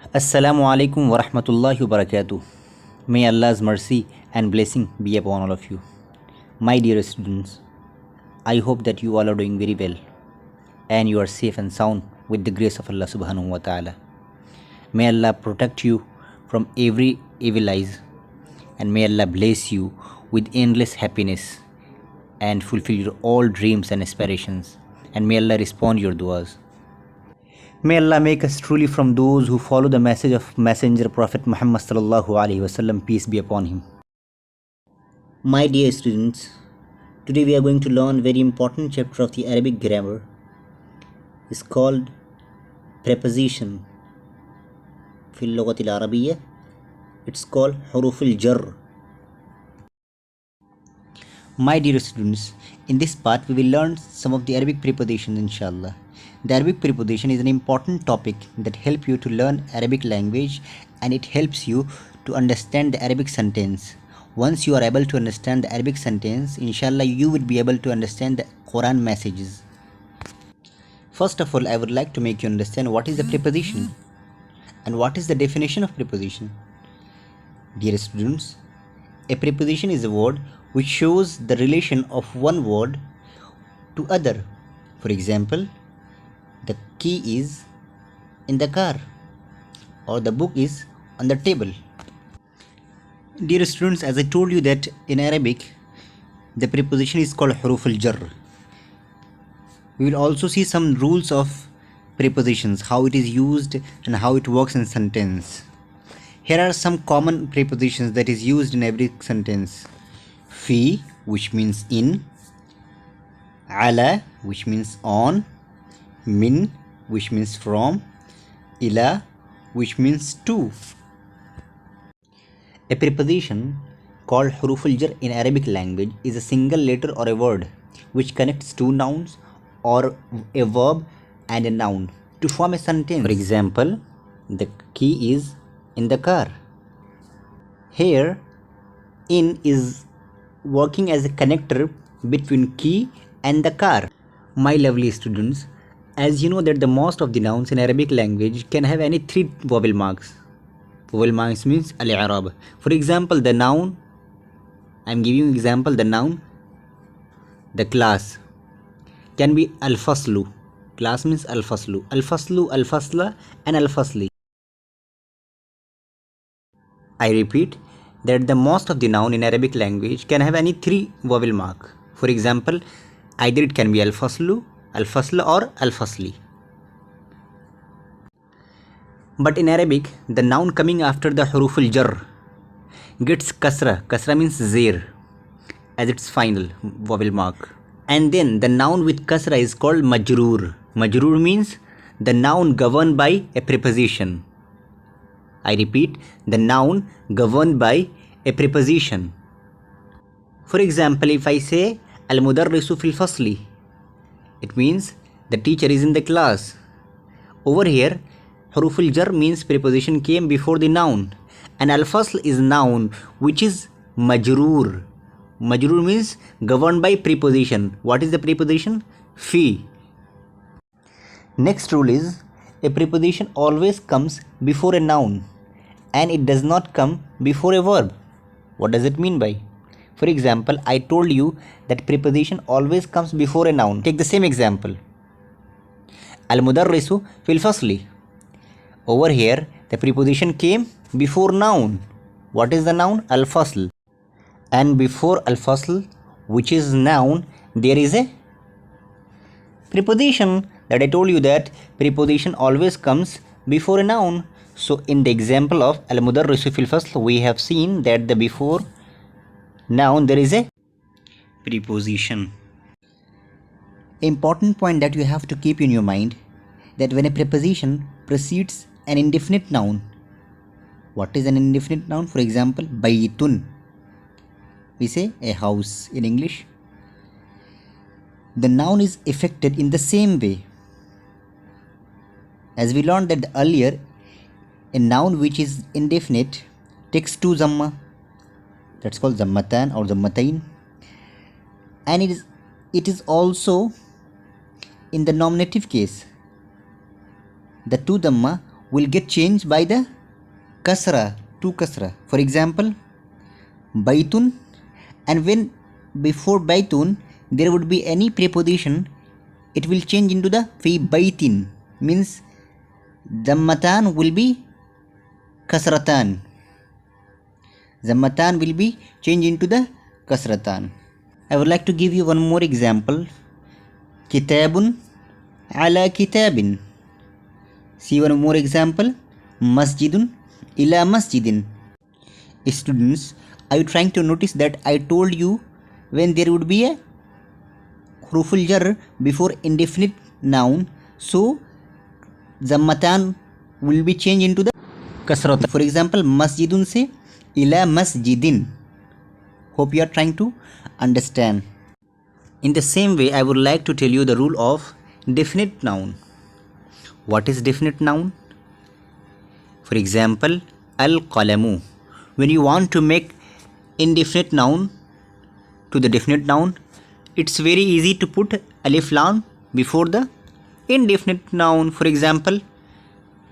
Assalamu alaikum wa rahmatullahi wa barakatuh. May Allah's mercy and blessing be upon all of you. My dear students, I hope that you all are doing very well and you are safe and sound with the grace of Allah subhanahu wa ta'ala. May Allah protect you from every evil eyes and may Allah bless you with endless happiness and fulfill your all dreams and aspirations, and may Allah respond your duas. May Allah make us truly from those who follow the message of Messenger Prophet Muhammad sallallahu alaihi wasallam, peace be upon him. My dear students, today we are going to learn very important chapter of the Arabic grammar. It's called preposition. في اللغة العربية it's called حروف الجر. My dear students, in this part we will learn some of the Arabic prepositions inshallah. The Arabic preposition is an important topic that helps you to learn Arabic language, and it helps you to understand the Arabic sentence. Once you are able to understand the Arabic sentence, inshallah you would be able to understand the Quran messages. First of all, I would like to make you understand what is a preposition and what is the definition of preposition. Dear students, a preposition is a word which shows the relation of one word to other. For example, the key is in the car, or the book is on the table. Dear students, as I told you that in Arabic the preposition is called huruf al-jar. We will also see some rules of prepositions, how it is used and how it works in sentence. Here are some common prepositions that is used in every sentence. Fi, which means in. Ala, which means on. Min, which means from. Ila, which means to. A preposition called huruf al-jar in Arabic language is a single letter or a word which connects two nouns or a verb and a noun to form a sentence. For example, the key is in the car. Here, in is working as a connector between key and the car. My lovely students, as you know that the most of the nouns in Arabic language can have any three vowel marks. Vowel marks means al-i'rab. For example, the noun, I am giving you example, the noun, the class can be al-faslu. Class means al-faslu. Al-faslu, al-fasla and al-fasli. I repeat that the most of the noun in Arabic language can have any three vowel mark. For example, either it can be al-faslu, al-fasla or al-fasli. But in Arabic, the noun coming after the huruf al-jar gets kasra. Kasra means zir as its final vowel mark. And then the noun with kasra is called majroor. Majroor means the noun governed by a preposition. I repeat, the noun governed by a preposition. For example, if I say al-mudarrisu fil fasli, it means the teacher is in the class. Over here, huruf al-jar means preposition came before the noun, and al-fasl is noun which is majroor. Majroor means governed by preposition. What is the preposition? Fi. Next rule is a preposition always comes before a noun and it does not come before a verb. What does it mean by? For example, I told you that preposition always comes before a noun. Take the same example. Al-mudarrisu fil fasli. Over here, the preposition came before noun. What is the noun? Al-fasl. And before al-fasl, which is noun, there is a preposition. That I told you that preposition always comes before a noun. So in the example of al-mudarrisu fil fasl, we have seen that the before noun there is a preposition. Important point that you have to keep in your mind, that when a preposition precedes an indefinite noun. What is an indefinite noun? For example, baytun. We say a house in English. The noun is affected in the same way. As we learned that earlier, a noun which is indefinite takes two zamma. That's called zammatan or zammatain. And it is also in the nominative case. The two dhamma will get changed by the kasra to kasra. For example, baitun, and when before baitun there would be any preposition, it will change into the fi baitin, means zammatan will be kasratan. Zammatan will be changed into the kasratan. I would like to give you one more example. Kitabun ala kitabin. See one more example. Masjidun ila masjidin. Students, are you trying to notice that I told you when there would be a huruful jar before indefinite noun, so zammatan will be changed into the kasratan. For example, masjidun se ila masjidin. Hope you are trying to understand. In the same way, I would like to tell you the rule of definite noun. What is definite noun? For example, al-qalamu. When you want to make indefinite noun to the definite noun, it's very easy to put alif lam before the indefinite noun. For example,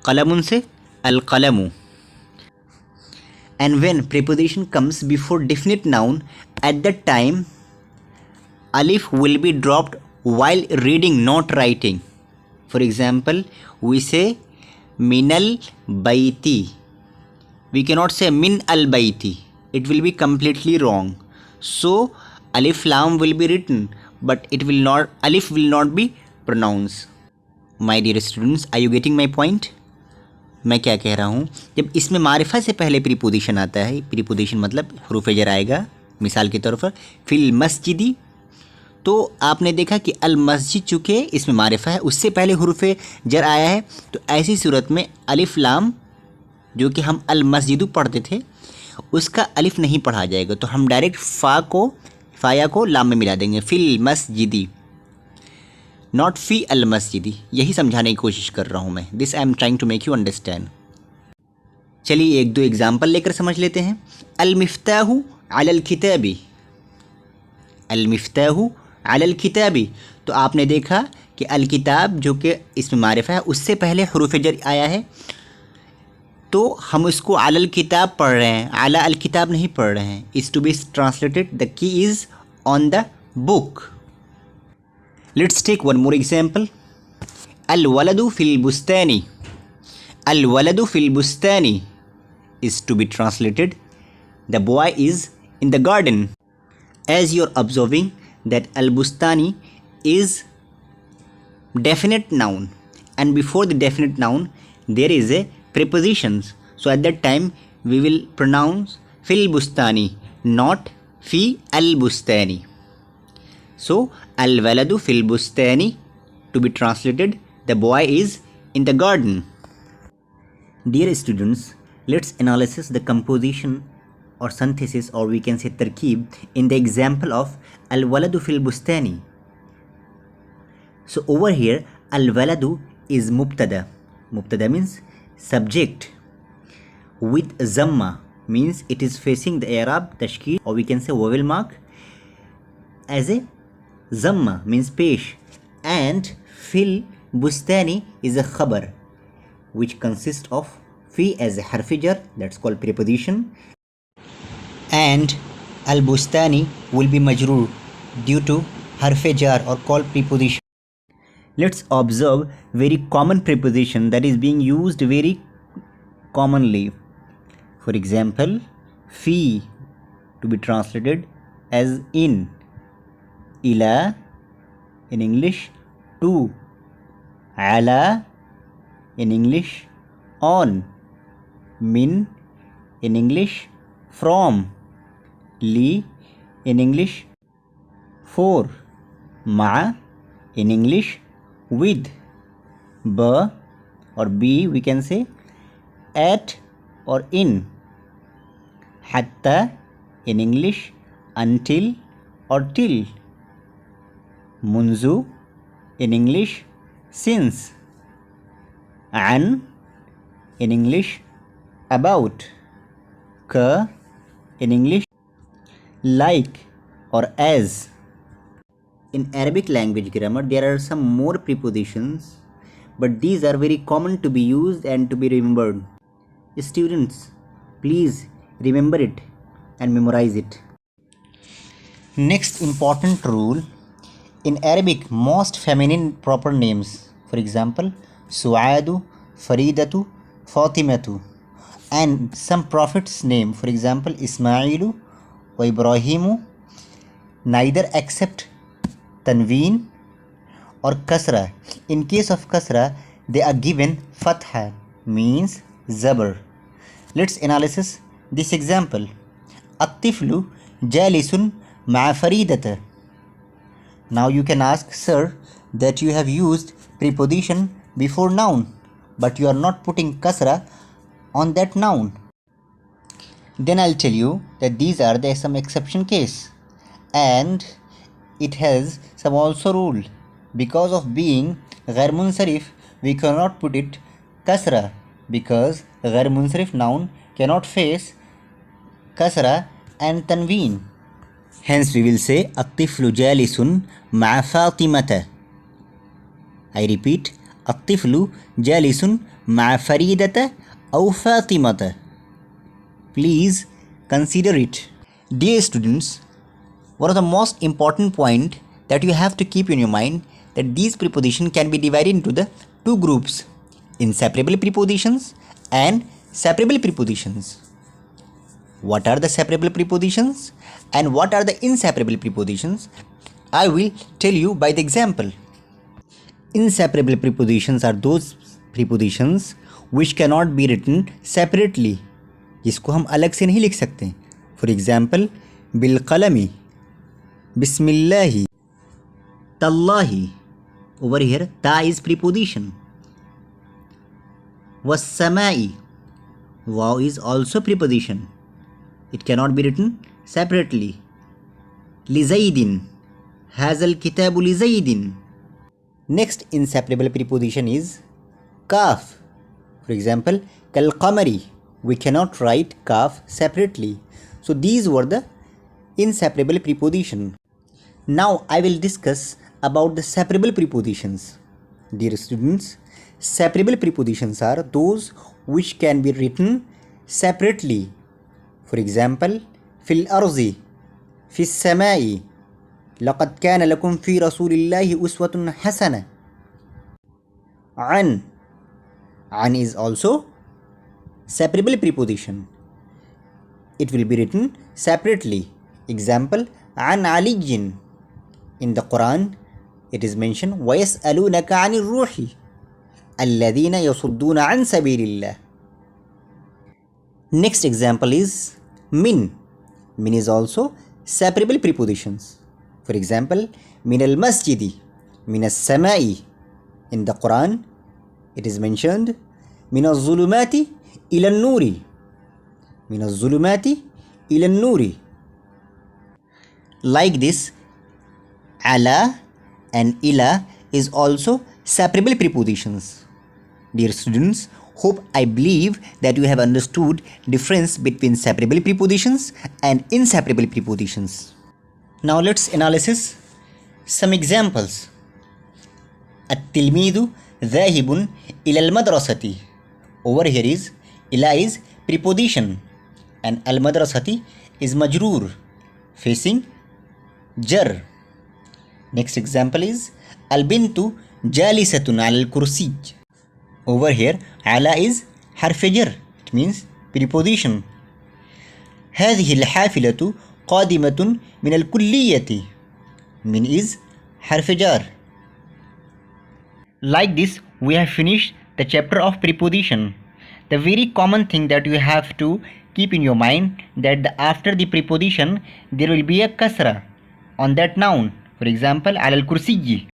qalamun se al-qalamu. And when preposition comes before definite noun, at that time alif will be dropped while reading, not writing. For example, we say minal baiti. We cannot say min al baiti. It will be completely wrong. So alif lam will be written, but alif will not be pronounced. My dear students, are you getting my point? मैं क्या कह रहा हूँ, जब इसमें मारिफा से पहले preposition आता है, प्रीपोजिशन मतलब हरूफ जर आएगा, मिसाल के तौर पर फिल मस्जिदी, तो आपने देखा कि अल मस्जिद चूँकि इसमें मारिफा है, उससे पहले हरूफ जर आया है, तो ऐसी सूरत में अलिफ लाम जो कि हम अल मस्जिदु पढ़ते थे उसका अलिफ नहीं पढ़ा जाएगा, तो हम डायरेक्ट फ़ाया को लाम में मिला देंगे, फिल मस्जिदी, नॉट फ़ी अल मस्जिदी। यही समझाने की कोशिश कर रहा हूँ मैं। This I am trying to make you understand. चलिए एक दो एग्जाम्पल लेकर समझ लेते हैं। अल मिफ्ताहु अलल किताबी, अल मिफ्ताहु अलल किताबी, तो आपने देखा कि अल किताब जो कि इसमें मारिफा है उससे पहले हुरूफ जर आया है, तो हम उसको अलल किताब पढ़ रहे हैं, अला अल किताब नहीं पढ़ रहे हैं। Is to be translated the key is on the book. Let's take one more example. Al-waladu fil bustani. Al-waladu fil bustani is to be translated, the boy is in the garden. As you're observing that al-bustani is definite noun, and before the definite noun there is a preposition. So at that time we will pronounce fil bustani, not fi al-bustani. So al-waladu fil bustani, to be translated, the boy is in the garden. Dear students, let's analyze the composition or synthesis, or we can say tarkib, in the example of al-waladu fil bustani. So over here al-waladu is mubtada. Mubtada means subject with zamma, means it is facing the i'rab tashkil, or we can say vowel mark as a zamma, means pesh, and fil bustani is a khabar which consists of fi as a harfi jar, that's called preposition, and al bustani will be majroor due to harfi jar or called preposition. Let's observe very common preposition that is being used very commonly. For example, fi to be translated as in, ila in English, to, ala in English, on, min in English, from, li in English, for, ma in English, with, ba or be we can say, at or in, hatta in English, until or till, munzu in English, since, an in English, about, ka in English, like or as. In Arabic language grammar there are some more prepositions but these are very common to be used and to be remembered. Students, please remember it and memorize it. Next important rule, in Arabic, most feminine proper names, for example, Su'adu, Faridatu, Fatimatu, and some prophets' name, for example, Ismailu or Ibrahimu, neither accept tanween or kasra. In case of kasra, they are given fatha, means zabar. Let's analysis this example. At-tiflu jalisun ma'a faridata. Now you can ask, sir, that you have used preposition before noun, but you are not putting kasra on that noun. Then I'll tell you that these are some exception case, and it has some also rule. Because of being ghair munsarif, we cannot put it kasra, because ghair munsarif noun cannot face kasra and tanween. Hence we will say at-tiflu jalisun ma'a fatimata. I repeat, at-tiflu jalisun ma'a faridata aw fatimata. Please consider it. Dear students, one of the most important point that you have to keep in your mind, that these prepositions can be divided into the two groups, inseparable prepositions and separable prepositions. What are the separable prepositions and what are the inseparable prepositions? I will tell you by the example. Inseparable prepositions are those prepositions which cannot be written separately, जिसको हम अलग से नहीं लिख सकते. For example, bilqalami, bismillahi, tallahi. Over here, ta is preposition. Was-samai, waw is also preposition. It cannot be written separately. Lizaidin, hazal kitabu lizaidin. Next inseparable preposition is kaf. For example, kal qamari. We cannot write kaf separately. So these were the inseparable preposition. Now I will discuss about the separable prepositions. Dear students, separable prepositions are those which can be written separately. For example, fil arzi, fis samai, laqad kana lakum fi rasulillahi uswatun hasana. An is also separable preposition. It will be written separately. Example, an aliyin. In the Quran, it is mentioned, وَيَسْأَلُونَكَ عَنِ الرُّوحِ الَّذِينَ يَصُدُّونَ عَنْ سَبِيلِ اللَّهِ. Next example is min. Min is also separable prepositions. For example, min al-masjidi, min al-samai. In the Quran, it is mentioned, min al-zulumati ila al-nuri. Min al-zulumati ila al-nuri. Like this, ala and ila is also separable prepositions. Dear students, I believe that you have understood difference between separable prepositions and inseparable prepositions. Now let's analysis some examples. At-tilmidu dhahibun ila al-madrasati. Over here is ila is preposition and al-madrasati is majroor facing jar. Next example is al-bintu jalisatun ala al-kursi. Over here ala is harf jar, it means preposition. هذه الحافلة قادمة من الكلية. Min is harf jar. Like this, we have finished the chapter of preposition. The very common thing that you have to keep in your mind, that after the preposition there will be a kasra on that noun. For example, al kursiyi.